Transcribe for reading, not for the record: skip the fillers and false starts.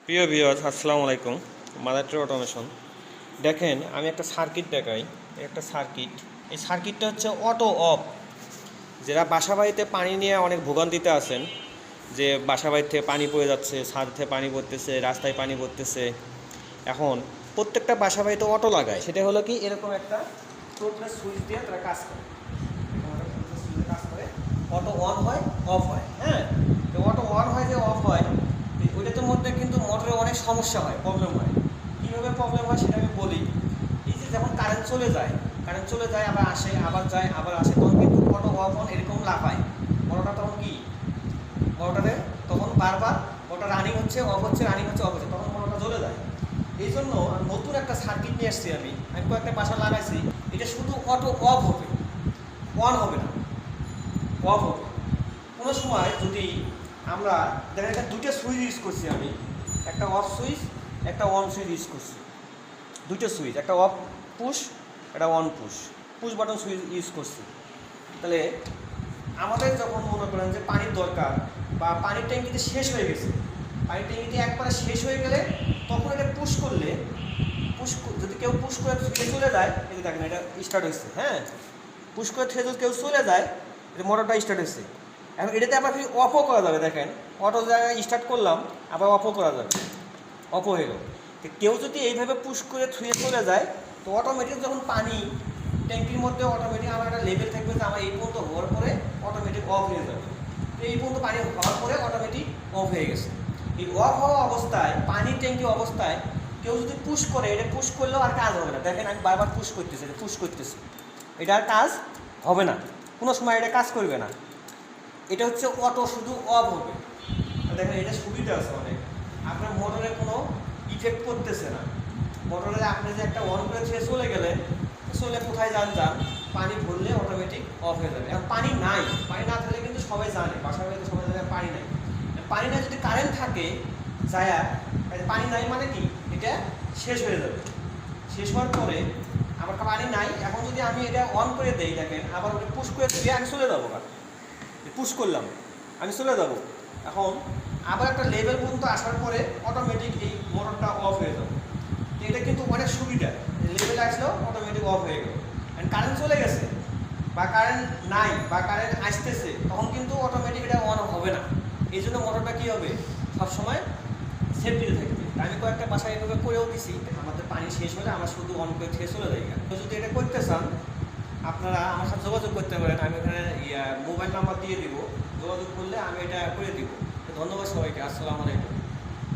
প্রিয় ভিউয়ার্স, আসসালামু আলাইকুম। Mother tree automation. দেখেন, আমি একটা সার্কিট দেখাই। একটা সার্কিট, এই সার্কিটটা হচ্ছে অটো অফ। যারা বাসা বাড়িতে পানি নিয়ে অনেক ভোগান্তিতে আছেন, যে বাসা বাড়ি থেকে পানি পড়ে যাচ্ছে, ছাদ থেকে পানি পড়তেছে, রাস্তায় পানি পড়তেছে। এখন প্রত্যেকটা বাসা বাড়িতে অটো লাগায়। সেটা হলো কি, এরকম একটা টোটাল সুইচ দিয়ে তারা কাজ করে। কাজ করে অটো অন হয়, অফ হয়। হ্যাঁ, তো অটো অন হয় যে অফ হয়, ওইটার মধ্যে কিন্তু মোটরের অনেক সমস্যা হয়, প্রবলেম হয়। কীভাবে প্রবলেম হয় সেটা আমি বলি। এই যে যখন কারেন্ট চলে যায় আবার আসে, আবার যায় আবার আসে, তখন কিন্তু অটো অফ অন এরকম লাফায়। মোটরটা তখন কি, মোটরে তখন বারবার মোটর রানিং হচ্ছে, অফ হচ্ছে, রানিং হচ্ছে, অফ হচ্ছে, তখন মোটরটা জ্বলে যায়। এই জন্য নতুন একটা সার্কিট নিয়ে এসেছি আমি কয়েকটা বাসা লাগাইছি। এটা শুধু অটো অফ হবে, অন হবে না, অফ হবে। কোনো সময় যদি আমরা দেখা যায় দুটো সুইচ ইউজ করছি, আমি একটা অফ সুইচ, একটা অন সুইচ ইউজ করছি। দুটো সুইচ, একটা অফ পুশ, একটা on push, push button switch use করছি। তাহলে আমাদের যখন মনে করেন যে পানির দরকার, বা পানির ট্যাঙ্কিতে শেষ হয়ে গেছে, পানির ট্যাঙ্কিতে একবারে শেষ হয়ে গেলে তখন এটা পুশ করলে, যদি কেউ পুশ করে থুয়ে চলে যায়, এই দেখেন এটা স্টার্ট হয়েছে। হ্যাঁ, পুশ করে থুয়ে যদি কেউ চলে যায়, এটা মোটরটা স্টার্ট হয়েছে। এখন এটাতে আবার ফির অফও করা যাবে। দেখেন, অটো জায়গায় স্টার্ট করলাম, আবার অফও করা যাবে, অফ হয়ে গেল। তো কেউ যদি এইভাবে পুশ করে থুয়ে চলে যায়, তো অটোমেটিক যখন পানি ট্যাঙ্কির মধ্যে অটোমেটিক আমার একটা লেভেল থাকবে যে আমার এই পর্যন্ত হওয়ার পরে অটোমেটিক অফ হয়ে যাবে। তো এই পর্যন্ত পানি হওয়ার পরে অটোমেটিক অফ হয়ে গেছে। এই অফ হওয়া অবস্থায়, পানির ট্যাঙ্কি অবস্থায় কেউ যদি পুশ করে, এটা পুশ করলেও আর কাজ হবে না। দেখেন, আমি বারবার পুশ করতেছি, এটা আর কাজ হবে না, কোনো সময় এটা কাজ করবে না। এটা হচ্ছে অটো, শুধু অফ হবে। দেখেন, এটা সুবিধা আছে অনেক, আপনার মোটরে কোনো ইফেক্ট করতেছে না। মোটরে আপনি যে একটা অন করে ছেড়ে চলে গেলেন, চলে কোথায় যান, পানি ভরলে অটোমেটিক অফ হয়ে যাবে। এখন পানি নাই, পানি না থাকলে কিন্তু সবাই জানে, বাসার বাড়িতে সবাই জানে পানি নাই। পানি নাই যদি কারেন্ট থাকে যায়, পানি নাই মানে কি, এটা শেষ হয়ে যাবে। শেষ হওয়ার পরে আমার পানি নাই, এখন যদি আমি এটা অন করে দেই, দেখেন আবার ওটা পুশ করে দিয়ে আমি চলে যাবো। পুশ করলাম, আমি চলে যাব। এখন আবার একটা লেভেল পর্যন্ত আসার পরে অটোমেটিক এই মোটরটা অফ হয়ে যাবে। এটা কিন্তু অনেক সুবিধা, লেভেল আসলেও অটোমেটিক অফ হয়ে গেল। কারেন্ট চলে গেছে, বা কারেন্ট নাই, বা কারেন্ট আসতেছে, তখন কিন্তু অটোমেটিক এটা অন হবে না। এই জন্য মোটরটা কী হবে, সবসময় সেফটিতে থাকবে। আমি কয়েকটা বাসায় এভাবে করেও দিছি, আমাদের পানি শেষ হলে আমরা শুধু অন করে থেকে চলে যাই। তো যদি এটা করতে চান, আপনারা আমার সাথে যোগাযোগ করতে পারেন। আমি এখানে মোবাইল নাম্বার দিয়ে দিব, যোগাযোগ করলে আমি এটা করে দিব। ধন্যবাদ সবাইকে, আসসালামু আলাইকুম।